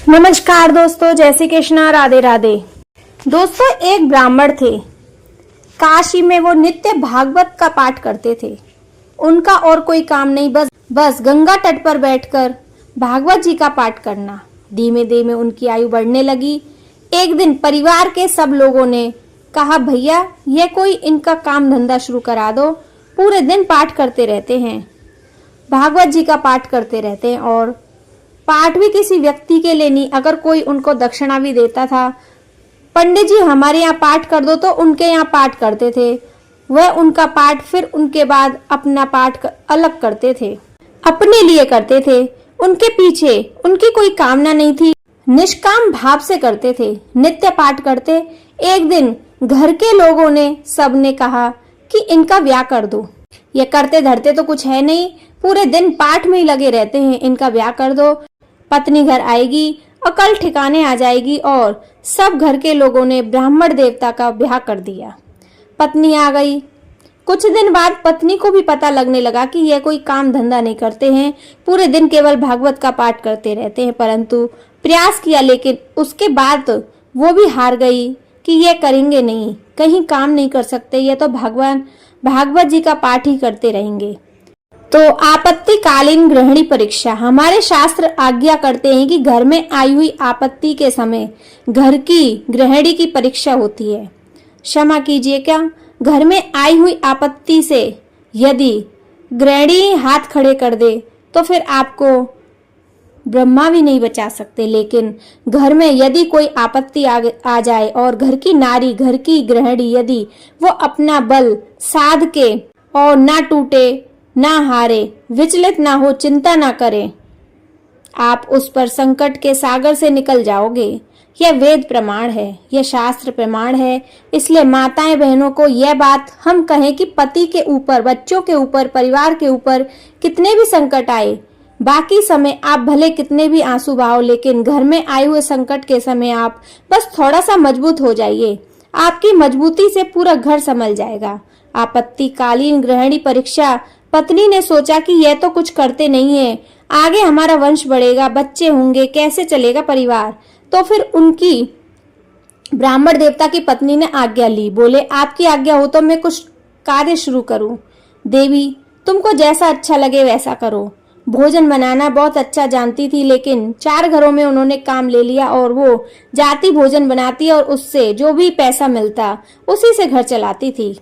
नमस्कार दोस्तों, जय श्री कृष्णा, राधे राधे। दोस्तों, एक ब्राह्मण थे काशी में। वो नित्य भागवत का पाठ करते थे। उनका और कोई काम नहीं, बस गंगा तट पर बैठकर भागवत जी का पाठ करना। धीमे धीमे उनकी आयु बढ़ने लगी। एक दिन परिवार के सब लोगों ने कहा, भैया ये कोई इनका काम धंधा शुरू करा दो। पूरे दिन पाठ करते रहते हैं, भागवत जी का पाठ करते रहते हैं, और पाठ भी किसी व्यक्ति के लिए नहीं, अगर कोई उनको दक्षिणा भी देता था। पंडित जी हमारे यहाँ पाठ कर दो, तो उनके यहाँ पाठ करते थे। वह उनका पाठ, फिर उनके बाद अपना पाठ अलग करते थे, अपने लिए करते थे। उनके पीछे उनकी कोई कामना नहीं थी, निष्काम भाव से करते थे, नित्य पाठ करते। एक दिन घर के लोगों ने, सबने कहा कि इनका ब्याह कर दो। ये करते धरते तो कुछ है नहीं, पूरे दिन पाठ में ही लगे रहते हैं, इनका ब्याह कर दो। पत्नी घर आएगी, अकल ठिकाने आ जाएगी। और सब घर के लोगों ने ब्राह्मण देवता का ब्याह कर दिया। पत्नी आ गई। कुछ दिन बाद पत्नी को भी पता लगने लगा कि यह कोई काम धंधा नहीं करते हैं, पूरे दिन केवल भागवत का पाठ करते रहते हैं। परंतु प्रयास किया, लेकिन उसके बाद वो भी हार गई कि ये करेंगे नहीं, कहीं काम नहीं कर सकते, ये तो भगवान भागवत जी का पाठ ही करते रहेंगे। तो आपत्तिकालीन गृहिणी परीक्षा। हमारे शास्त्र आज्ञा करते हैं कि घर में आई हुई आपत्ति के समय घर की गृहिणी की परीक्षा होती है। क्षमा कीजिए, क्या घर में आई हुई आपत्ति से यदि गृहिणी हाथ खड़े कर दे तो फिर आपको ब्रह्मा भी नहीं बचा सकते। लेकिन घर में यदि कोई आपत्ति आ जाए और घर की नारी, घर की गृहिणी यदि वो अपना बल साध के और ना टूटे, ना हारे, विचलित ना हो, चिंता ना करे, आप उस पर संकट के सागर से निकल जाओगे। यह वेद प्रमाण है, यह शास्त्र प्रमाण है। इसलिए माताएं बहनों को यह बात हम कहें कि पति के ऊपर, बच्चों के ऊपर, परिवार के ऊपर कितने भी संकट आए, बाकी समय आप भले कितने भी आंसू बहाओ, लेकिन घर में आए हुए संकट के समय आप बस थोड़ा सा मजबूत हो जाइए। आपकी मजबूती से पूरा घर संभल जाएगा। आपत्तिकालीन गृहिणी परीक्षा। पत्नी ने सोचा कि यह तो कुछ करते नहीं है, आगे हमारा वंश बढ़ेगा, बच्चे होंगे, कैसे चलेगा परिवार। तो फिर उनकी ब्राह्मण देवता की पत्नी ने आज्ञा ली। बोले, आपकी आज्ञा हो तो मैं कुछ कार्य शुरू करूं। देवी, तुमको जैसा अच्छा लगे वैसा करो। भोजन बनाना बहुत अच्छा जानती थी, लेकिन 4 घरों में उन्होंने काम ले लिया और वो जाति भोजन बनाती और उससे जो भी पैसा मिलता उसी से घर चलाती थी।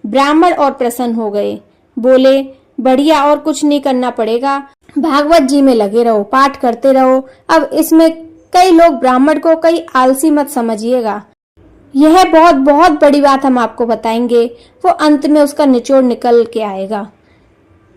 ब्राह्मण और प्रसन्न हो गए। बोले, बढ़िया, और कुछ नहीं करना पड़ेगा, भागवत जी में लगे रहो, पाठ करते रहो। अब इसमें कई लोग ब्राह्मण को कई आलसी मत समझिएगा, यह बहुत बहुत बड़ी बात हम आपको बताएंगे। वो अंत में उसका निचोड़ निकल के आएगा।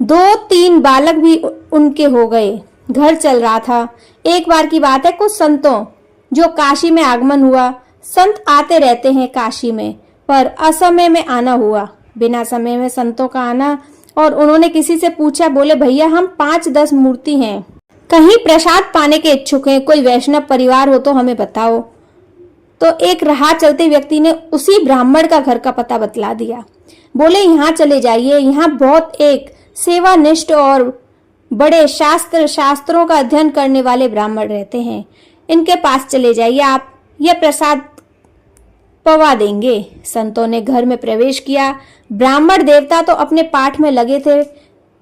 2-3 बालक भी उनके हो गए, घर चल रहा था। एक बार की बात है, कुछ संतों जो काशी में आगमन हुआ। संत आते रहते हैं काशी में, पर असमय में आना हुआ, बिना समय में संतों का आना। और उन्होंने किसी से पूछा, बोले, भैया हम 5-10 मूर्ति हैं, कहीं प्रसाद पाने के इच्छुक हैं, कोई वैष्णव परिवार हो तो हमें बताओ। तो एक राह चलते व्यक्ति ने उसी ब्राह्मण का घर का पता बतला दिया। बोले, यहाँ चले जाइए, यहाँ बहुत एक सेवानिष्ठ और बड़े शास्त्रों का अध्ययन करने वाले ब्राह्मण रहते हैं, इनके पास चले जाइए, आप यह प्रसाद पवा देंगे। संतों ने घर में प्रवेश किया। ब्राह्मण देवता तो अपने पाठ में लगे थे,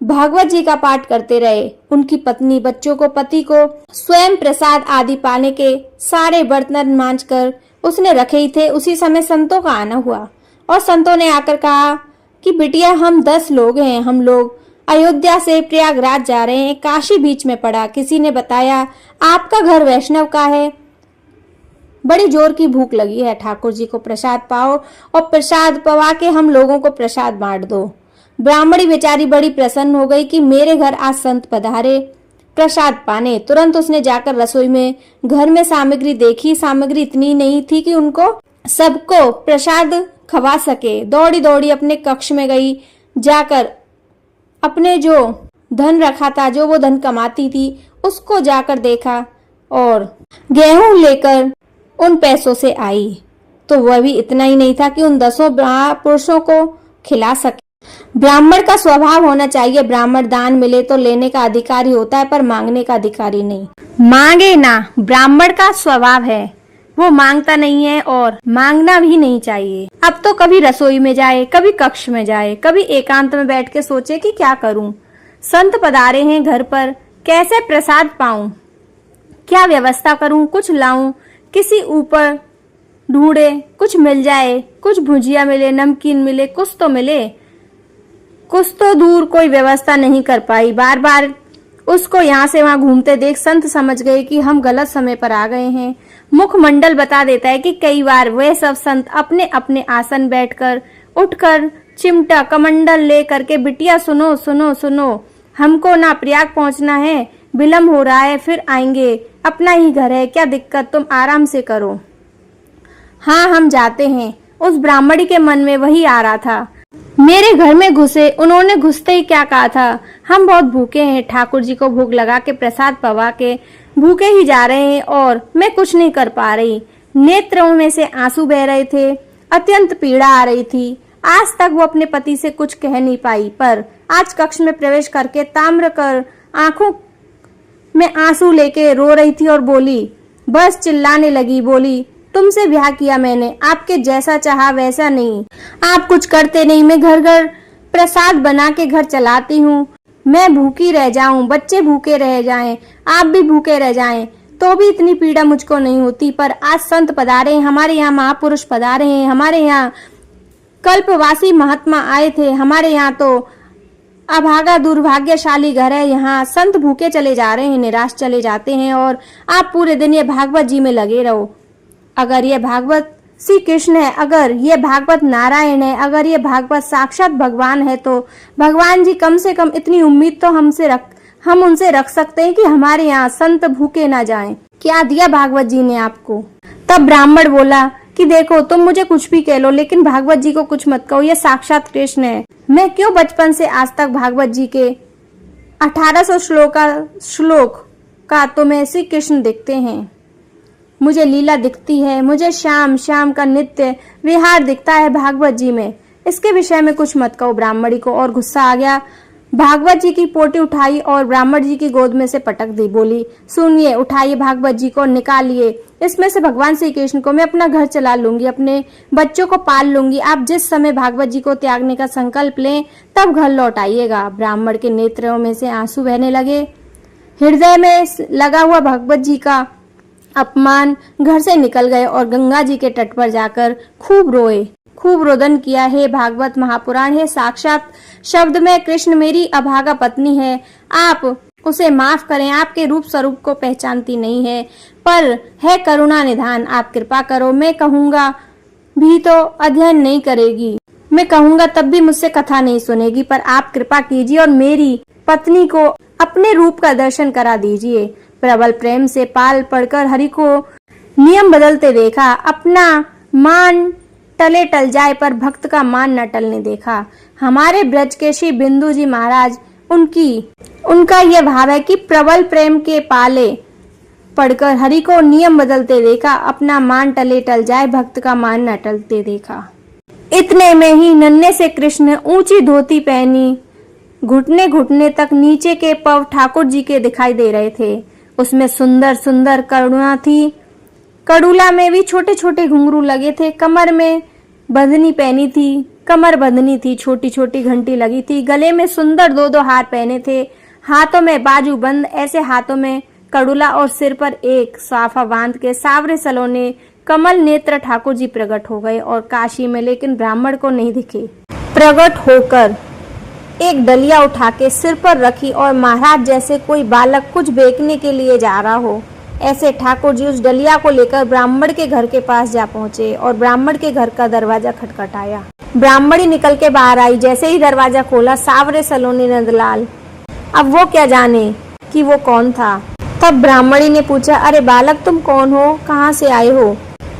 भागवत जी का पाठ करते रहे। उनकी पत्नी बच्चों को, पति को स्वयं प्रसाद आदि पाने के सारे बर्तन मांजकर उसने रखे ही थे। उसी समय संतों का आना हुआ और संतों ने आकर कहा कि बिटिया, हम 10 लोग हैं, हम लोग अयोध्या से प्रयागराज जा रहे हैं, काशी बीच में पड़ा। किसी ने बताया आपका घर वैष्णव का है, बड़ी जोर की भूख लगी है, ठाकुर जी को प्रसाद पाओ और प्रसाद पवा के हम लोगों को प्रसाद बांट दो। ब्राह्मणी बेचारी बड़ी प्रसन्न हो गई कि मेरे घर आज संत पधारे प्रसाद पाने। तुरंत उसने जाकर रसोई में, घर में सामग्री देखी। सामग्री इतनी नहीं थी कि उनको सबको प्रसाद खवा सके। दौड़ी दौड़ी अपने कक्ष में गई, जाकर अपने जो धन रखा था, जो वो धन कमाती थी, उसको जाकर देखा और गेहूं लेकर उन पैसों से आई। तो वह भी इतना ही नहीं था कि उन 10 पुरुषों को खिला सके। ब्राह्मण का स्वभाव होना चाहिए, ब्राह्मण दान मिले तो लेने का अधिकारी होता है पर मांगने का अधिकारी नहीं। मांगे ना, ब्राह्मण का स्वभाव है, वो मांगता नहीं है और मांगना भी नहीं चाहिए। अब तो कभी रसोई में जाए, कभी कक्ष में जाए, कभी एकांत में बैठ के सोचे कि क्या करूं। संत पधारे हैं घर पर, कैसे प्रसाद पाऊं, क्या व्यवस्था करूं, कुछ लाऊं, किसी ऊपर ढूंढे, कुछ मिल जाए, कुछ भुजिया मिले, नमकीन मिले, कुछ तो मिले। कुछ तो दूर कोई व्यवस्था नहीं कर पाई। बार बार उसको यहाँ से वहां घूमते देख संत समझ गए कि हम गलत समय पर आ गए हैं। मुखमंडल बता देता है कि कई बार वे सब संत अपने अपने आसन बैठकर उठकर चिमटा कमंडल ले करके, बिटिया सुनो सुनो सुनो, हमको ना प्रयाग पहुंचना है, विलम्ब हो रहा है, फिर आएंगे, अपना ही घर है, क्या दिक्कत, तुम आराम से करो। हाँ हम जाते हैं। उस ब्राह्मणी के मन में वही आ रहा था। मेरे घर में घुसे, उन्होंने घुसते ही क्या कहा था, हम बहुत भूखे हैं, ठाकुर जी को भोग लगा के प्रसाद पवा के भूखे ही जा रहे हैं और मैं कुछ नहीं कर पा रही। नेत्रों में से आंसू बह रहे थे, अत्यंत पीड़ा आ रही थी। आज तक वो अपने पति से कुछ कह नहीं पाई, पर आज कक्ष में प्रवेश करके ताम्र कर आंखों में आंसू लेके रो रही थी और बोली, बस चिल्लाने लगी, बोली, तुमसे ब्याह किया मैंने, आपके जैसा चाहा वैसा नहीं, आप कुछ करते नहीं, मैं घर घर प्रसाद बना के घर चलाती हूँ, मैं भूखी रह जाऊं, बच्चे भूखे रह जाएं, आप भी भूखे रह जाएं, तो भी इतनी पीड़ा मुझको नहीं होती। पर आज संत पधारे हैं, हमारे यहाँ महापुरुष पधारे हैं, हमारे यहाँ कल्पवासी महात्मा आए थे, हमारे यहाँ तो अभागा दुर्भाग्यशाली घर है, यहाँ संत भूखे चले जा रहे हैं, निराश चले जाते हैं और आप पूरे दिन ये भागवत जी में लगे रहो। अगर ये भागवत श्री कृष्ण है, अगर ये भागवत नारायण है, अगर ये भागवत साक्षात भगवान है, तो भगवान जी कम से कम इतनी उम्मीद तो हम उनसे रख सकते हैं कि हमारे यहाँ संत भूखे ना जाएं। क्या दिया भागवत जी ने आपको? तब ब्राह्मण बोला कि देखो तुम मुझे कुछ भी कह लो, लेकिन भागवत जी को कुछ मत कहो, ये साक्षात कृष्ण है। मैं क्यों बचपन से आज तक भागवत जी के 1800 श्लोक का तुम्हें श्री कृष्ण दिखते हैं, मुझे लीला दिखती है, मुझे शाम शाम का नित्य विहार दिखता है भागवत जी में, इसके विषय में कुछ मत कहो। ब्राह्मणी को और गुस्सा आ गया, भागवत जी की पोटी उठाई और ब्राह्मण जी की गोद में से पटक दी, बोली, सुनिए, उठाइए भागवत जी को, निकालिए, इसमें से भगवान श्री कृष्ण को मैं अपना घर चला लूंगी, अपने बच्चों को पाल लूंगी, आप जिस समय भागवत जी को त्यागने का संकल्प लें तब घर लौट आइएगा। ब्राह्मण के नेत्रों में से आंसू बहने लगे, हृदय में लगा हुआ भगवत जी का अपमान घर से निकल गए और गंगा जी के तट पर जाकर खूब रोए, खूब रोदन किया, हे भागवत महापुराण, हे साक्षात शब्द में कृष्ण मेरी अभागा पत्नी है, आप उसे माफ करें, आपके रूप स्वरूप को पहचानती नहीं है, पर है करुणा निधान, आप कृपा करो, मैं कहूँगा भी तो अध्ययन नहीं करेगी, मैं कहूँगा तब भी मुझसे कथा नहीं सुनेगी, पर आप कृपा कीजिए और मेरी पत्नी को अपने रूप का दर्शन करा दीजिए। प्रबल प्रेम से पाल पड़कर हरि को नियम बदलते देखा, अपना मान टले टल जाए पर भक्त का मान न टलने देखा। हमारे ब्रज के श्री बिंदु जी महाराज, उनका यह भाव है कि प्रबल प्रेम के पाले पढ़कर हरि को नियम बदलते देखा, अपना मान टले टल जाए, भक्त का मान न टलते देखा। इतने में ही नन्हे से कृष्ण ऊंची धोती पहनी, घुटने घुटने तक नीचे के पव ठाकुर जी के दिखाई दे रहे थे। उसमें सुंदर सुंदर करुणा थी, कड़ूला में भी छोटे छोटे घुंघरू लगे थे, कमर में बंधनी पहनी थी, कमर बंधनी थी, छोटी छोटी घंटी लगी थी, गले में सुंदर दो दो हार पहने थे, हाथों में बाजू बंद ऐसे हाथों में कड़ूला और सिर पर एक साफा बांध के सावरे सलोने कमल नेत्र ठाकुर जी प्रकट हो गए और काशी में, लेकिन ब्राह्मण को नहीं दिखे। प्रकट होकर एक डलिया उठा के सिर पर रखी और महाराज जैसे कोई बालक कुछ बेचने के लिए जा रहा हो, ऐसे ठाकुर जी उस डलिया को लेकर ब्राह्मण के घर के पास जा पहुंचे और ब्राह्मण के घर का दरवाजा खटखटाया। ब्राह्मणी निकल के बाहर आई, जैसे ही दरवाजा खोला, सावरे सलोनी नंदलाल। अब वो क्या जाने कि वो कौन था। तब ब्राह्मणी ने पूछा, अरे बालक तुम कौन हो, कहाँ से आए हो,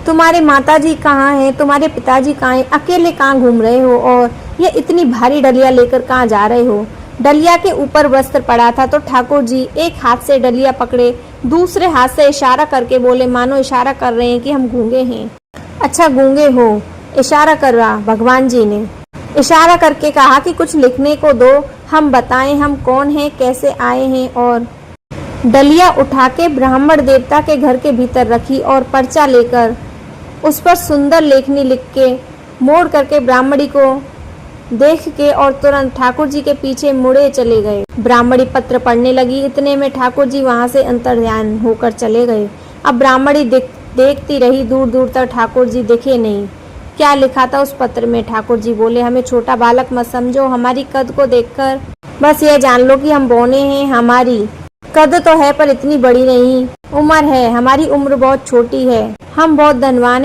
तुम्हारे माताजी कहाँ हैं, तुम्हारे पिताजी कहाँ हैं, अकेले कहाँ घूम रहे हो और ये इतनी भारी डलिया लेकर कहाँ जा रहे हो। डलिया के ऊपर वस्त्र पड़ा था तो ठाकुर जी एक हाथ से डलिया पकड़े, दूसरे हाथ से इशारा करके बोले, मानो इशारा कर रहे हैं कि हम गूंगे हैं। अच्छा गूंगे हो, इशारा कर रहा भगवान जी ने। इशारा करके कहा कि कुछ लिखने को दो, हम बताएं हम कौन हैं, कैसे आए हैं। और डलिया उठा के ब्राह्मण देवता के घर के भीतर रखी और पर्चा लेकर उस पर सुंदर लेखनी लिख के मोड़ करके ब्राह्मणी को देख के और तुरंत ठाकुर जी के पीछे मुड़े चले गए। ब्राह्मणी पत्र पढ़ने लगी, इतने में ठाकुर जी वहां से अंतर्ध्यान होकर चले गए। अब ब्राह्मणी देखती रही, दूर दूर तक ठाकुर जी दिखे नहीं। क्या लिखा था उस पत्र में? ठाकुर जी बोले, हमें छोटा बालक मत समझो, हमारी कद को देखकर बस ये जान लो कि हम बौने हैं। हमारी कद तो है पर इतनी बड़ी नहीं, उम्र है हमारी उम्र बहुत छोटी है। हम बहुत धनवान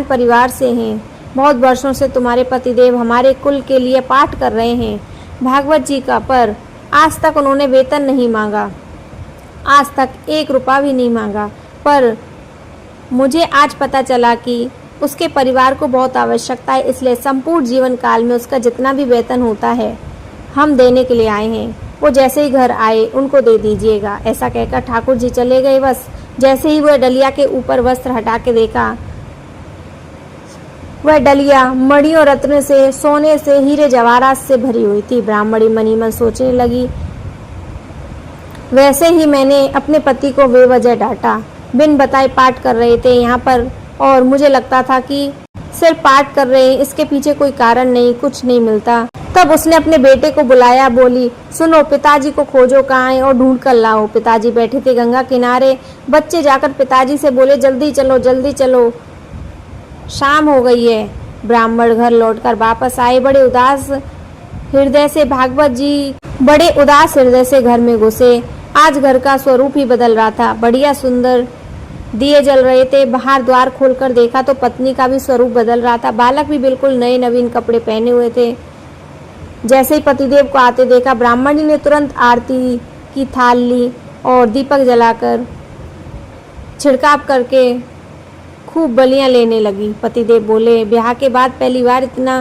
परिवार से हैं। बहुत वर्षों से तुम्हारे पतिदेव हमारे कुल के लिए पाठ कर रहे हैं भागवत जी का, पर आज तक उन्होंने वेतन नहीं मांगा, आज तक 1 रुपया भी नहीं मांगा। पर मुझे आज पता चला कि उसके परिवार को बहुत आवश्यकता है, इसलिए संपूर्ण जीवन काल में उसका जितना भी वेतन होता है हम देने के लिए आए हैं। वो जैसे ही घर आए उनको दे दीजिएगा। ऐसा कहकर ठाकुर जी चले गए। बस जैसे ही वह डलिया के ऊपर वस्त्र हटा के देखा, वह डलिया मणियों रत्न से, सोने से, हीरे जवाहरात से भरी हुई थी। ब्राह्मणी मनी मन सोचने लगी, वैसे ही मैंने अपने पति को बेवजह डांटा, बिन बताए पाठ कर रहे थे यहाँ पर, और मुझे लगता था कि सिर्फ पाठ कर रहे हैं, इसके पीछे कोई कारण नहीं, कुछ नहीं मिलता। तब उसने अपने बेटे को बुलाया, बोली, सुनो पिताजी को खोजो कहाँ है और ढूंढ कर लाओ। पिताजी बैठे थे गंगा किनारे। बच्चे जाकर पिताजी से बोले, जल्दी चलो जल्दी चलो, शाम हो गई है। ब्राह्मण घर लौटकर वापस आए, बड़े उदास हृदय से घर में घुसे। आज घर का स्वरूप ही बदल रहा था। बढ़िया सुंदर दिए जल रहे थे। बाहर द्वार खोलकर देखा तो पत्नी का भी स्वरूप बदल रहा था। बालक भी बिल्कुल नए नवीन कपड़े पहने हुए थे। जैसे ही पतिदेव को आते देखा, ब्राह्मणी ने तुरंत आरती की थाल ली और दीपक जलाकर छिड़काव करके खूब बलियां लेने लगी। पतिदेव बोले, ब्याह के बाद पहली बार इतना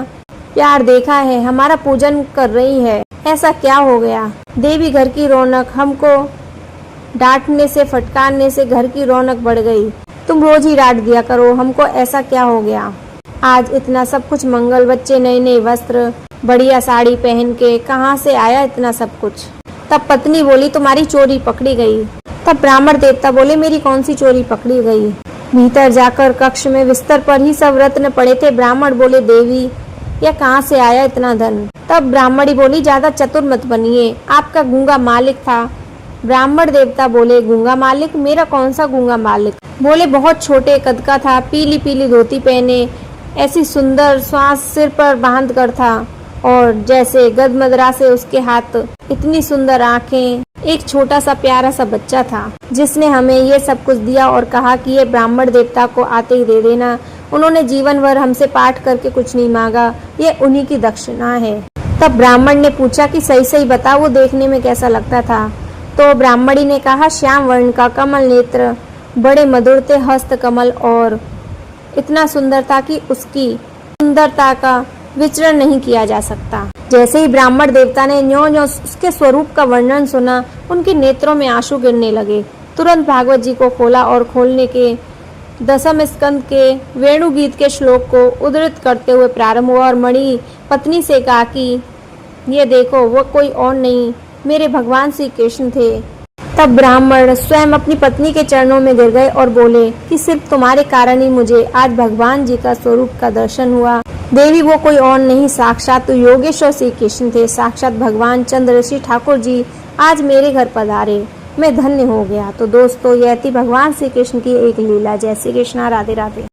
प्यार देखा है, हमारा पूजन कर रही है, ऐसा क्या हो गया? देवी घर की रौनक, हमको डांटने से फटकारने से घर की रौनक बढ़ गई। तुम रोज ही डांट दिया करो हमको, ऐसा क्या हो गया? आज इतना सब कुछ मंगल, बच्चे नए नए वस्त्र, बढ़िया साड़ी पहन के, कहाँ से आया इतना सब कुछ? तब पत्नी बोली, तुम्हारी चोरी पकड़ी गई। तब ब्राह्मण देवता बोले, मेरी कौन सी चोरी पकड़ी गई? भीतर जाकर कक्ष में बिस्तर पर ही सब रत्न पड़े थे। ब्राह्मण बोले, देवी यह कहाँ से आया इतना धन? तब ब्राह्मणी बोली, ज्यादा चतुर मत बनिए, आपका गूंगा मालिक था। ब्राह्मण देवता बोले, गूंगा मालिक? मेरा कौन सा गूंगा मालिक? बोले, बहुत छोटे कद का था, पीली पीली धोती पहने, ऐसी सुंदर श्वास सिर पर बांध कर था, और जैसे गदमदरा से उसके हाथ, इतनी सुंदर आंखें, एक छोटा सा प्यारा सा बच्चा था, जिसने हमें ये सब कुछ दिया और कहा कि ये ब्राह्मण देवता को आते ही दे देना। उन्होंने जीवन भर हमसे पाठ करके कुछ नहीं मांगा, ये उन्हीं की दक्षिणा है। तब ब्राह्मण ने पूछा कि सही सही बता, वो देखने में कैसा लगता था? तो ब्राह्मणी ने कहा, श्याम वर्ण का, कमल नेत्र, बड़े मधुर थे हस्त कमल, और इतना सुंदर था कि उसकी सुंदरता का विचरण नहीं किया जा सकता। जैसे ही ब्राह्मण देवता ने न्यों उसके स्वरूप का वर्णन सुना, उनके नेत्रों में आंसू गिरने लगे। तुरंत भागवत जी को खोला और खोलने के 10वें स्कंद के वेणु गीत के श्लोक को उद्धृत करते हुए प्रारंभ हुआ, और मणि पत्नी से कहा कि ये देखो, वो कोई और नहीं, मेरे भगवान श्री कृष्ण थे। तब ब्राह्मण स्वयं अपनी पत्नी के चरणों में गिर गए और बोले कि सिर्फ तुम्हारे कारण ही मुझे आज भगवान जी का स्वरूप का दर्शन हुआ। देवी वो कोई और नहीं, साक्षात योगेश्वर श्री कृष्ण थे, साक्षात भगवान चंद्र ऋषि ठाकुर जी आज मेरे घर पधारे, मैं धन्य हो गया। तो दोस्तों, यह थी भगवान श्री कृष्ण की एक लीला। जय श्री कृष्णा, राधे राधे।